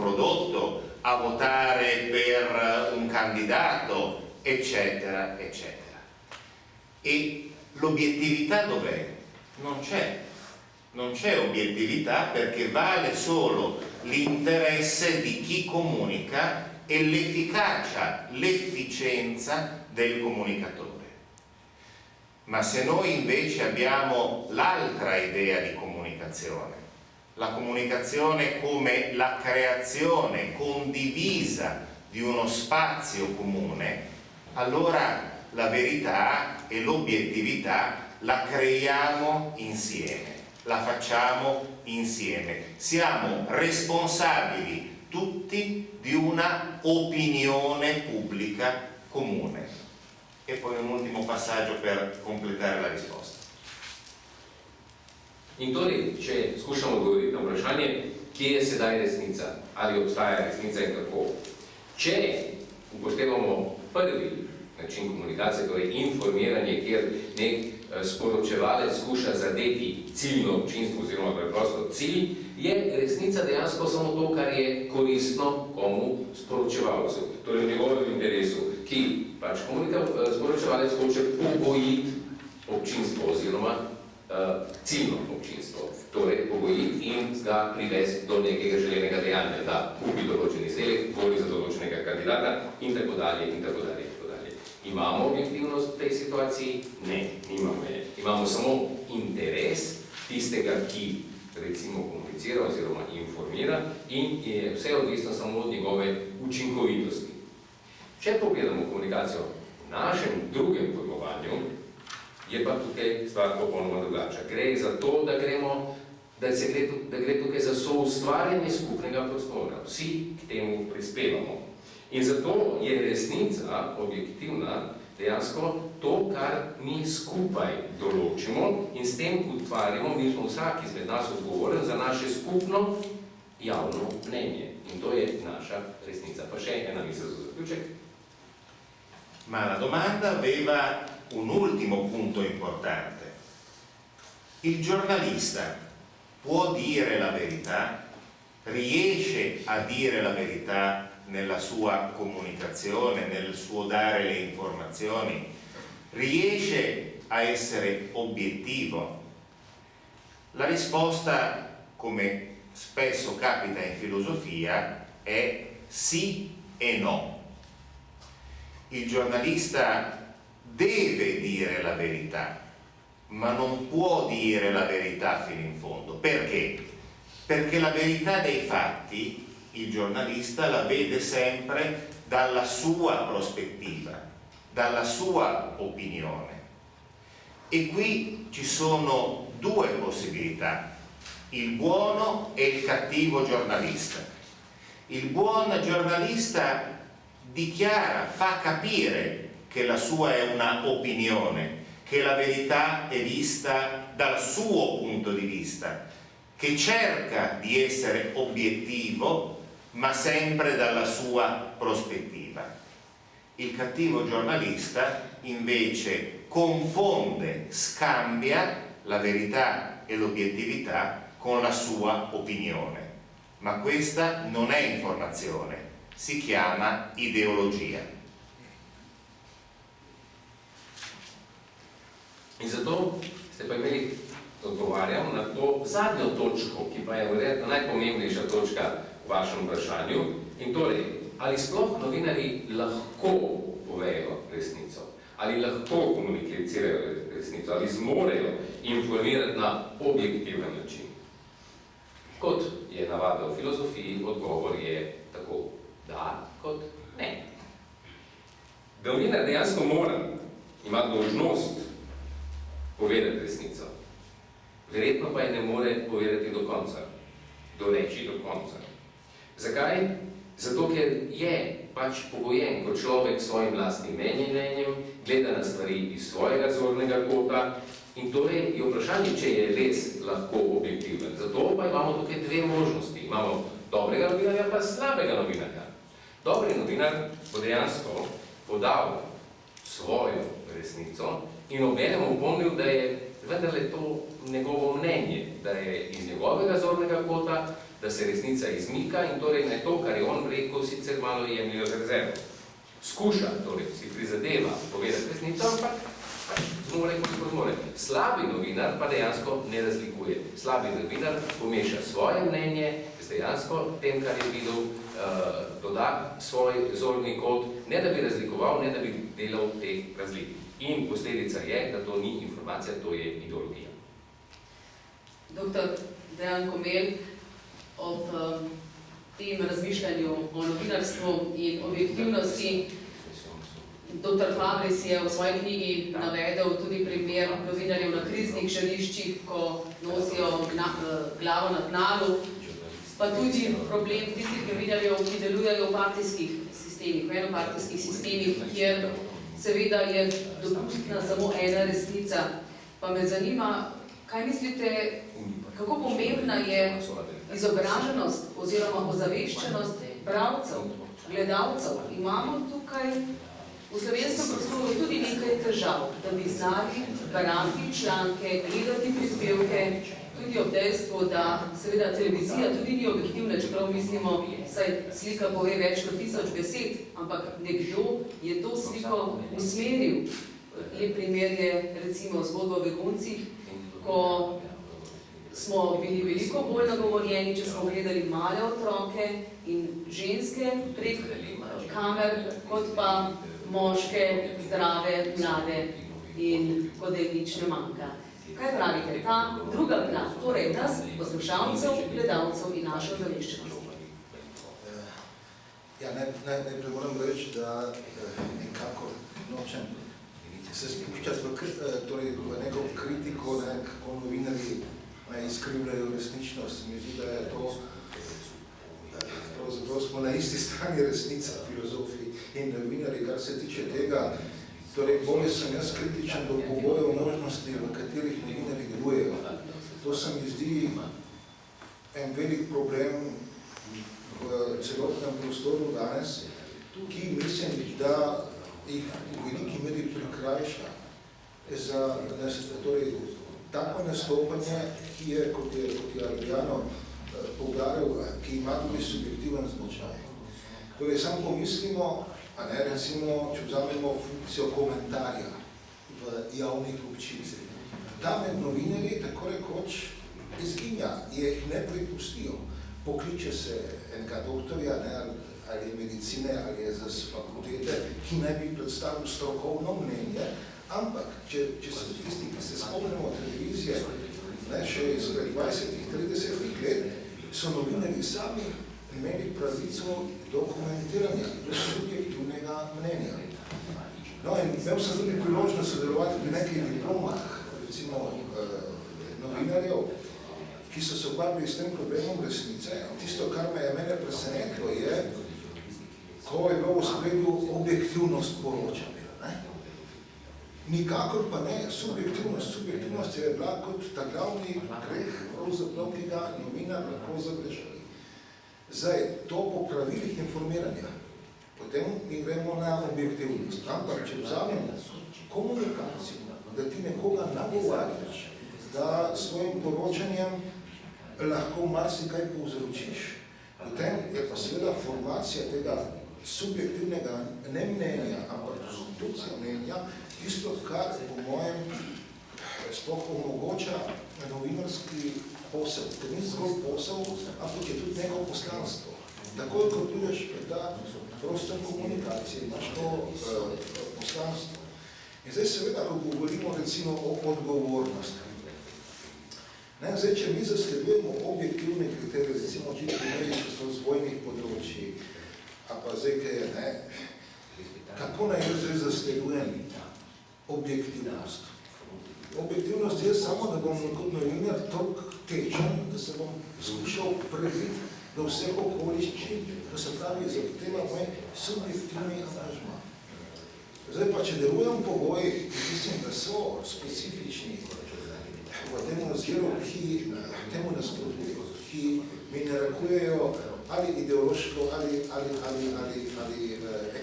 prodotto, a votare per un candidato, eccetera, eccetera. E l'obiettività dov'è? Non c'è. Non c'è obiettività, perché vale solo l'interesse di chi comunica e l'efficacia, l'efficienza del comunicatore. Ma se noi invece abbiamo l'altra idea di comunicazione, la comunicazione come la creazione condivisa di uno spazio comune, allora la verità e l'obiettività la creiamo insieme, la facciamo insieme. Siamo responsabili tutti di una opinione pubblica comune. E poi un ultimo passaggio per completare la risposta. In torej, če skušamo odgovoriti na vprašanje, kje je sedaj resnica, ali obstaja resnica in kako. Če upoštevamo prvi način komunikacije, torej informiranje, kjer nek sporočevalec skuša zadeti ciljno občinstvo oziroma preprosto cilj, je resnica dejansko samo to, kar je koristno komu sporočevalcu, torej v njegovem interesu, ki pač sporočevalec hoče pogojiti občinstvo oziroma ciljno občinstvo, torej pogojiti in ga privesti do nekega želenega dejanja, da kupi določen izdelek, voli za določenega kandidata in tako dalje, in tako dalje, in tako dalje. Imamo objektivnost v tej situaciji? Ne, nimamo je. Imamo samo interes tistega, ki recimo komunicira oziroma informira in je vse odvisno samo od njegove učinkovitosti. Če pogledamo komunikacijo v našem drugem pojmovanju, je pa tukaj stvar popolnoma drugačna. Gre za to, da gre tukaj za soustvarjanje skupnega prostora. Vsi k temu prispevamo. In zato je resnica objektivna dejansko to, kar mi skupaj določimo in s tem utvarjamo, mi smo vsak izmed nas odgovoren za naše skupno javno mnenje. In to je naša resnica. Pa še ena misel za zaključek. Ma la domanda aveva un ultimo punto importante. Il giornalista può dire la verità? Riesce a dire la verità nella sua comunicazione, nel suo dare le informazioni? Riesce a essere obiettivo? La risposta, come spesso capita in filosofia, è sì e no. Il giornalista deve dire la verità, ma non può dire la verità fino in fondo. Perché? Perché la verità dei fatti il giornalista la vede sempre dalla sua prospettiva, dalla sua opinione. E qui ci sono due possibilità, il buono e il cattivo giornalista. Il buon giornalista dichiara, fa capire che la sua è una opinione, che la verità è vista dal suo punto di vista, che cerca di essere obiettivo, ma sempre dalla sua prospettiva. Il cattivo giornalista invece confonde, scambia la verità e l'obiettività con la sua opinione. Ma questa non è informazione, si chiama ideologia. In zato ste pa imeli odgovarjal na to zadnjo točko, ki pa je verjetno najpomembnejša točka v vašem vprašanju. In torej, ali sploh novinarji lahko povejo resnico? Ali lahko komunicirajo resnico? Ali zmorejo informirati na objektiven način? Kot je navada v filozofiji, odgovor je tako da, kot ne. Novinar dejansko ima dolžnost povedati resnico. Verjetno pa je ne more povedati do konca, doreči do konca. Zakaj? Zato, ker je pač pogojen kot človek s svojim lastnim mnenjem, gleda na stvari iz svojega zornega kota in torej je vprašanje, če je res lahko objektiven. Zato pa imamo tukaj dve možnosti. Imamo dobrega novinarja pa slabega novinarja. Dobri novinar bo dejansko podal svojo resnico in obenem opomnil, da je vendarle to njegovo mnenje, da je iz njegovega zornega kota, da se resnica izmika in torej ne to, kar je on rekel, sicer malo jemljajo z rezervo. Skuša, torej si prizadeva povedati resnico, ampak zmore, kot zmore. Slabi novinar pa dejansko ne razlikuje. Slabi novinar pomeša svoje mnenje, dejansko tem, kar je videl, doda svoj zorni kot, ne da bi razlikoval, ne da bi delal teh razlik. In posledica je, da to ni informacija, to je ideologija. Dr. Dejan Komel, ob tem razmišljanju o novinarstvu in objektivnosti, dr. Fabris je v svoji knjigi navedel tudi primer novinarjev na kriznih žariščih, ko nosijo glavo na tnalu, pa tudi problem tistih novinarjev, ki delujejo v partijskih sistemih, v enopartijskih sistemih, kjer seveda je dopustna samo ena resnica. Pa me zanima, kaj mislite, kako pomembna je izobraženost oziroma ozaveščenost bralcev, gledalcev? Imamo tukaj v slovenskem prostoru tudi nekaj težav, da bi znali brati članke, gledati prispevke, tudi ob dejstvu, da seveda televizija tudi ni objektivna, čeprav mislimo, saj slika pove več kot 1000 besed, ampak nekdo je to sliko usmeril. Lep primer je recimo zgodba o beguncih, ko smo bili veliko bolj nagovorjeni, če smo gledali male otroke in ženske prek kamer, kot pa moške, zdrave, mlade in kot da jim nič ne manjka. Kaj pravite? Ta druga plat, torej nas, poslušalcev, gledalcev in našo ozaveščenost. Ja, najprej moram reči, da nekako nočem se spuščati v neko kritiko, kako novinarji izkrivljajo resničnost. Mi zdi, da je to, pravzaprav smo na isti strani resnica, filozofi in novinarji, kar se tiče tega. Torej, bolje sem jaz kritičen do pogojev možnosti, v katerih novinarji delujejo. To se mi zdi en velik problem v celotnem prostoru danes, ki mislim, da jih v veliki meri prikrajša za tako nastopanje, ki je, kot je Adriano poudaril, ki ima tudi subjektiven značaj. Torej, samo pomislimo, recimo, če vzamemo funkcijo komentarja v javnih občinah. Tam med novinarji tako rekoč izginja, jih ne pripustijo. Pokliče se enega doktorja, ali medicine, ali je za fakultete, ki naj bi predstavil strokovno mnenje, ampak, če se tisti, ki se spomnimo televizije, še izpred 20-30 let, so novinarji sami imeli pravico do komentiranja, do subjektivnega mnenja. No, in imel sem tudi priložnost sodelovati pri nekaj diplomah, recimo novinarjev, ki so se ukvarjali s tem problemom resnice. Tisto, kar me je mene presenetilo, je, ko je bilo v spredju objektivnost poročanja. Nikakor pa ne subjektivnost. Subjektivnost je bila kot ta glavni greh, pravzaprav, ki ga novinar lahko zagrešali. Zdaj, to po pravilih informiranja, potem mi gremo na objektivnost. Ampak, če vzamemo komunikacijo, da ti nekoga nagovarjaš, da s svojim poročanjem lahko marsikaj povzročiš, potem je pa seveda formacija tega subjektivnega ne mnenja, ampak konstrukcija mnenja, tisto, kar po mojem sploh omogoča novinarski posel. To ni zgolj posel, ampak je tudi neko poslanstvo. Takoj, ko prideš pred ta prostor komunikacije, imaš to poslanstvo. In zdaj seveda, ko govorimo recimo o odgovornosti. Zdaj, če mi zasledujemo objektivne kriterije, recimo očitki medij, ki so z vojnih področji, a pa zdaj, kaj je, kako naj jaz zdaj zasledujem objektivnost? Objektivnost je samo, da bom kot novinar toliko tečen, da se bom skušal previti do vseh okoliščin, to se pravi, zahteva moj subjektivni angažma. Zdaj pa, če delujem pogoji, mislim, da so specifični v tem oziru, ki temu nasprotujejo, ki mi narekujejo ali ideološko, ali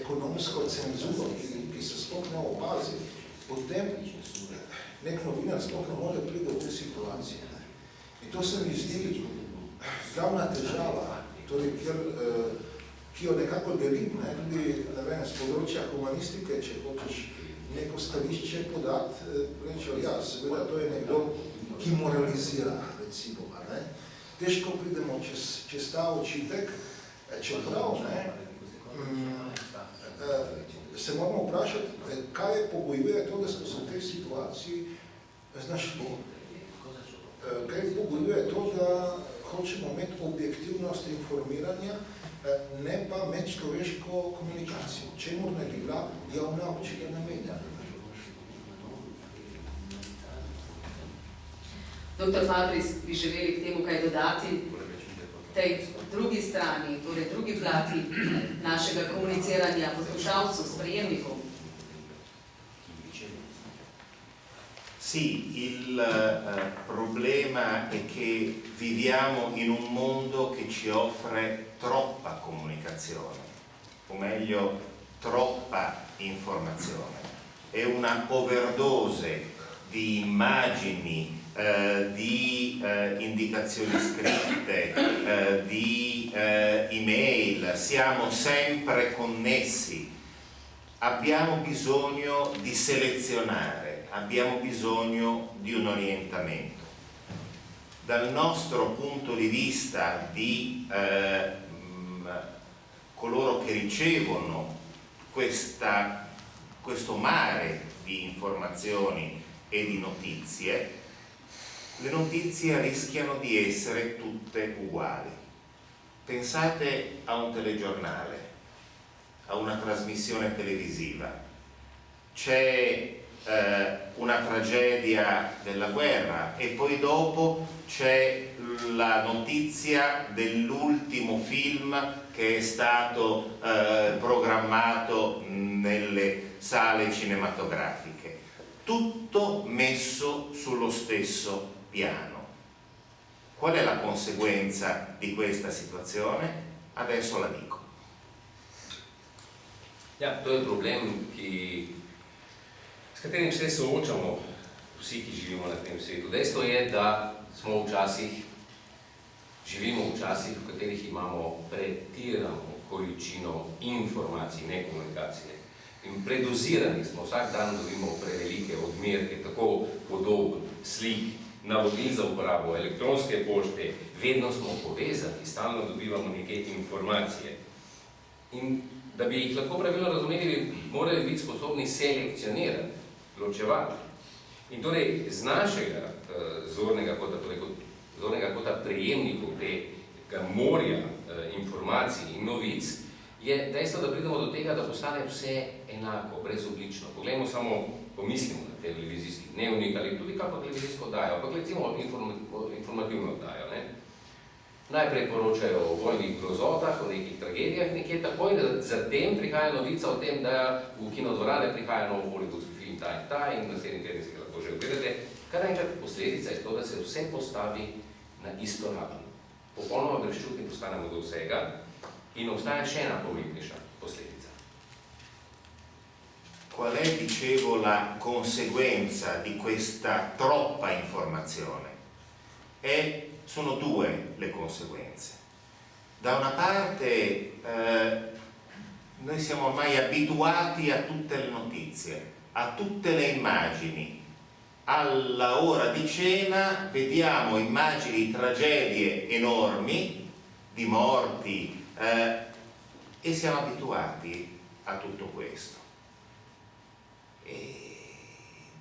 ekonomsko cenzuro, ki se sploh ne opazi, potem nek novinar sploh ne more priti v te situacije. In to se mi zdi glavna težava, torej, ki jo nekako delim, ne, tudi z področja humanistike, če hočeš neko stališče podati, rečejo, ja, seveda to je nekdo, ki moralizira, recimo, ne. Težko pridemo čez ta očitek, čeprav, ne, se moramo vprašati, kaj pogojuje to, da smo se v tej situaciji znašli. Kaj pogojuje to, da hočemo imeti objektivnost informiranja, ne pa medčloveško komunikacijo. Čemu ne bi bila javna očitna medija? Dr. Fabris, bi želeli k temu kaj dodati? Tej drugi strani, torej drugi plati našega komuniciranja poslušalcev, sprejemnikov. Sì, il problema è che viviamo in un mondo che ci offre troppa comunicazione, o meglio, troppa informazione. È una overdose di immagini, di indicazioni scritte, di email, siamo sempre connessi, abbiamo bisogno di selezionare, abbiamo bisogno di un orientamento. Dal nostro punto di vista di coloro che ricevono questo mare di informazioni e di notizie, le notizie rischiano di essere tutte uguali. Pensate a un telegiornale, a una trasmissione televisiva. C'è una tragedia della guerra e poi dopo c'è la notizia dell'ultimo film che è stato programmato nelle sale cinematografiche. Tutto messo sullo stesso piano. Qual è la conseguenza di questa situazione? Adesso la dico. Ja, to je problem, s katerim se soočamo vsi, ki živimo na tem svetu. Dejstvo je, da živimo v časih, v katerih imamo pretirano količino informacij, ne komunikacije. In predozirani smo, vsak dan dobimo prevelike odmerke, tako podob, slik, navodil za uporabo, elektronske pošte, vedno smo povezani, stalno dobivamo neke informacije. In da bi jih lahko pravilno razumeli, morali biti sposobni selekcionirati, ločevati. In torej z našega zornega kota prejemnikov tega morja informacij in novic, je dejstvo, da pridemo do tega, da postane vse enako, brezoblično. Poglejmo samo, pomislimo na televizijski dnevnik ali tudi kakšno televizijsko oddajo, ampak recimo informativno oddajo. Najprej poročajo o vojnih grozotah, o nekih tragedijah nekje, takoj zatem prihaja novica o tem, da v kinodvorane prihaja nov hollywoodski film ta in naslednji teden si ga lahko že ogledate. Kar enkrat posledica je to, da se vse postavi na isto raven. Popolnoma brezčutni postanemo do vsega in obstaja še ena pomembnejša posledica. Qual è, dicevo, la conseguenza di questa troppa informazione? Sono due le conseguenze. Da una parte noi siamo ormai abituati a tutte le notizie, a tutte le immagini. Alla ora di cena vediamo immagini di tragedie enormi, di morti, e siamo abituati a tutto questo.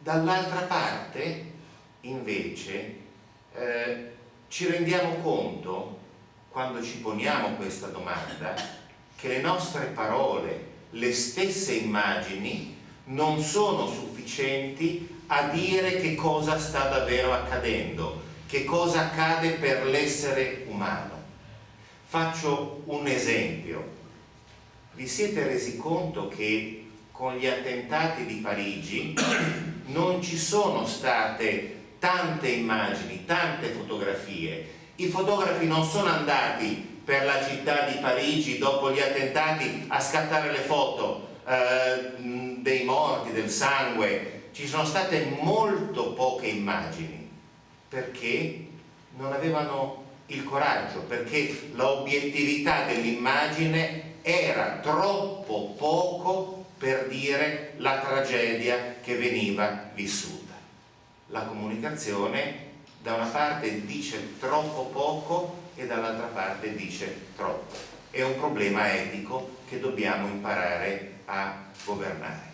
Dall'altra parte, invece, ci rendiamo conto, quando ci poniamo questa domanda, che le nostre parole, le stesse immagini, non sono sufficienti a dire che cosa sta davvero accadendo, che cosa accade per l'essere umano. Faccio un esempio. Vi siete resi conto che con gli attentati di Parigi non ci sono state tante immagini, tante fotografie. I fotografi non sono andati per la città di Parigi dopo gli attentati a scattare le foto dei morti, del sangue. Ci sono state molto poche immagini perché non avevano il coraggio, perché l'obiettività dell'immagine era troppo poco per dire la tragedia che veniva vissuta. La comunicazione da una parte dice troppo poco e dall'altra parte dice troppo. È un problema etico che dobbiamo imparare a governare.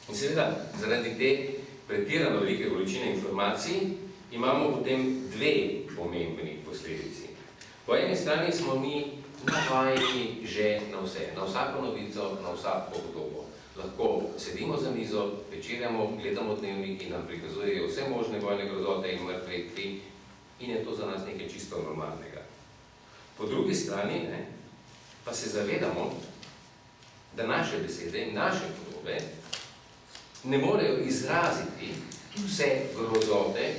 In seveda, zaradi te pretirano velike količine informacij imamo potem dve pomembni posledici. Po eni strani smo mi navajeni že na vse, na vsako novico, na vsako podobo. Lahko sedimo za mizo, večerjamo, gledamo dnevnik in nam prikazujejo vse možne vojne grozote in mrtve kri in je to za nas nekaj čisto normalnega. Po drugi strani pa se zavedamo, da naše besede in naše podobe ne morejo izraziti vse grozote,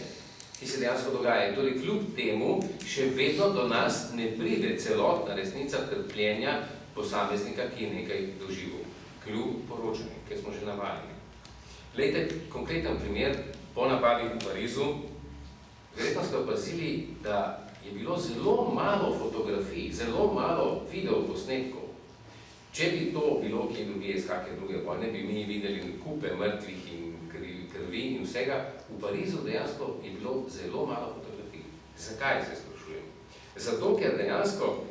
ki se dejansko dogajajo. Torej, kljub temu še vedno do nas ne pride celotna resnica trpljenja posameznika, ki je nekaj doživel. Kljub poročanju, ker smo že navajeni. Glejte, konkreten primer, po napadih v Parizu, verjetno ste opazili, da je bilo zelo malo fotografij, zelo malo videoposnetkov. Če bi to bilo kje drugje iz kakšne druge vojne, bi mi videli kupe mrtvih in krvi in vsega. V Parizu dejansko je bilo zelo malo fotografij. Zakaj se sprašujem? Zato, ker dejansko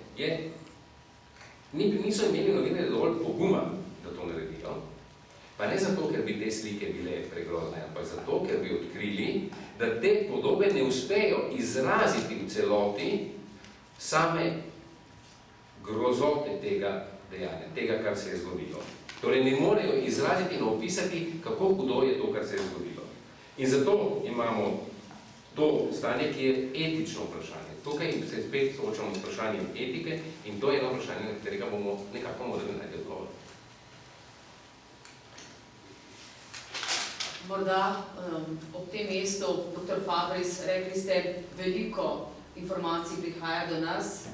niso imeli novinarji dovolj poguma, da to naredijo. Pa ne zato, ker bi te slike bile pregrozne, ampak zato, ker bi odkrili, da te podobe ne uspejo izraziti v celoti same grozote tega dejanja, tega, kar se je zgodilo. Torej, ne morejo izraziti in opisati, kako hudo je to, kar se je zgodilo. In zato imamo to stanje, ki je etično vprašanje. Tukaj se spet soočamo s vprašanjem etike in to je eno vprašanje, na katerega bomo nekako morali najti odgovor. Morda ob tem mestu, dr. Fabris, rekli ste, veliko informacij prihaja do nas.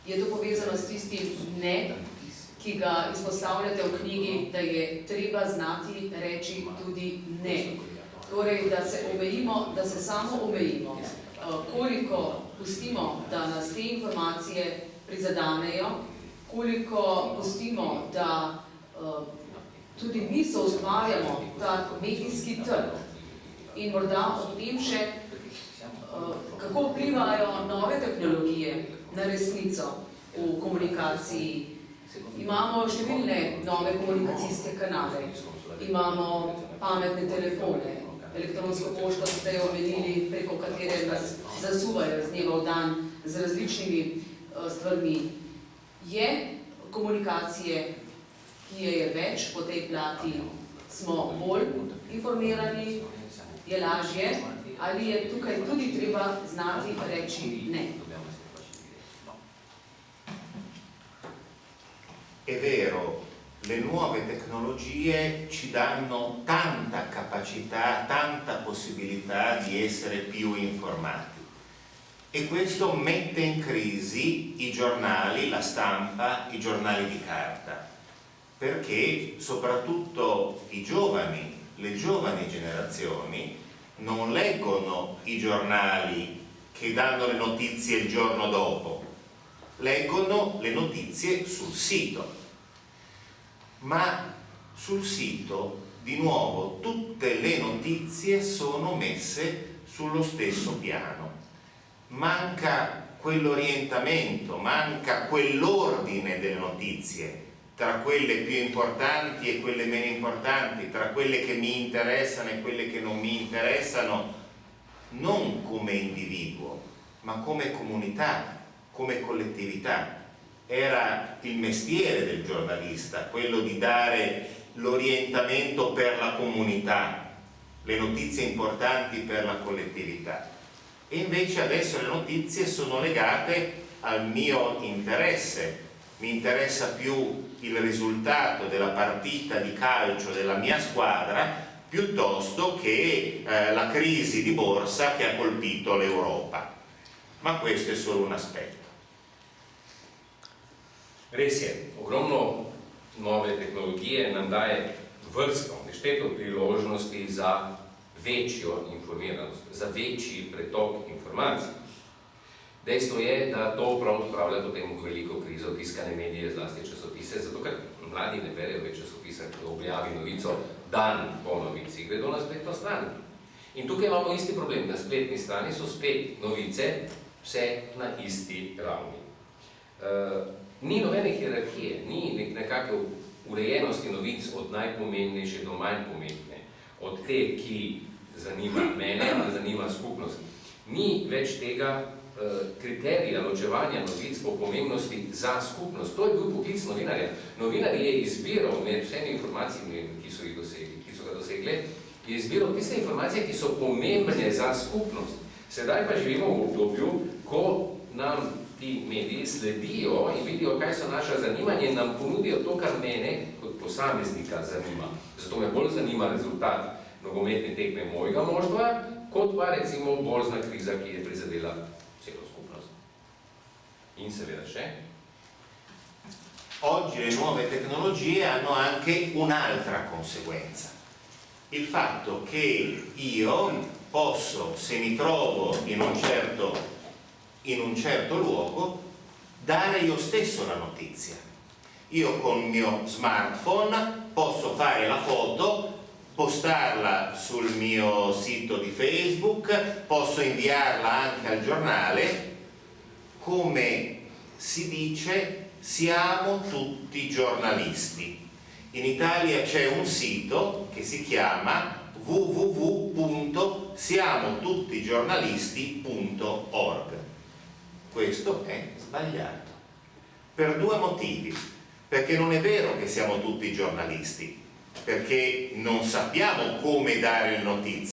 Je to povezano s tistim ne, ki ga izpostavljate v knjigi, da je treba znati reči tudi ne. Torej, da se omejimo, da se samo omejimo. Koliko pustimo, da nas te informacije prizadanejo, koliko pustimo, da tudi mi soustvarjamo ta medijski trg. In morda ob tem še, kako vplivajo nove tehnologije na resnico v komunikaciji. Imamo številne nove komunikacijske kanale, imamo pametne telefone, elektronsko pošto ste jo omenili, preko katere nas zasuvajo z dneva v dan z različnimi stvarmi. Je komunikacije, ki je več po tej plati, smo bolj informirani, je lažje, ali je tukaj tudi treba znati reči ne? È vero, le nuove tecnologie ci danno tanta capacità, tanta possibilità di essere più informati e questo mette in crisi i giornali, la stampa, i giornali di carta, perché soprattutto i giovani, le giovani generazioni non leggono i giornali che danno le notizie il giorno dopo, leggono le notizie sul sito, ma sul sito di nuovo tutte le notizie sono messe sullo stesso piano. Manca quell'orientamento, manca quell'ordine delle notizie tra quelle più importanti e quelle meno importanti, tra quelle che mi interessano e quelle che non mi interessano, non come individuo, ma come comunità, come collettività. Era il mestiere del giornalista, quello di dare l'orientamento per la comunità, le notizie importanti per la collettività. E invece adesso le notizie sono legate al mio interesse. Mi interessa più il risultato della partita di calcio della mia squadra piuttosto che la crisi di borsa che ha colpito l'Europa. Ma questo è solo un aspetto. Res je, ogromno nove tehnologije nam daje vrsto, nešteto priložnosti za večjo informiranost, za večji pretok informacij. Dejstvo je, da to prav spravlja potem v veliko krizo tiskane medije, zlasti časopise, zato ker mladi ne berejo več časopisa, ki objavi novico dan po novici, gredo na spletno stran. In tukaj imamo isti problem, na spletni strani so spet novice, vse na isti ravni. Ni nobene hierarhije, ni nekakve urejenosti novic od najpomembnejše do manj pomembne, od te, ki zanima mene, a zanima skupnost. Ni več tega kriterija ločevanja novic po pomembnosti za skupnost. To je bil poklic novinarja. Novinar je izbiral med vsemi informacijami, ki so ga dosegli, je izbiral tiste informacije, ki so pomembne za skupnost. Sedaj pa živimo v obdobju, ko nam ti mediji sledijo in vidijo, kaj so naša zanimanja in nam ponudijo to, kar mene kot posameznika zanima. Zato me bolj zanima rezultat nogometne tekme mojega moštva, kot pa recimo borzna kriza, ki je prizadela celo skupnost. In seveda še. Oggi le nuove tecnologie hanno anche un'altra conseguenza. Il fatto che io posso, se mi trovo in un certo luogo, dare io stesso la notizia. Io con il mio smartphone posso fare la foto, postarla sul mio sito di Facebook, posso inviarla anche al giornale. Come si dice, siamo tutti giornalisti. In Italia c'è un sito che si chiama www.siamotuttigiornalisti.org. Questo è sbagliato per due motivi: perché non è vero che siamo tutti giornalisti, perché non sappiamo come dare le notizie.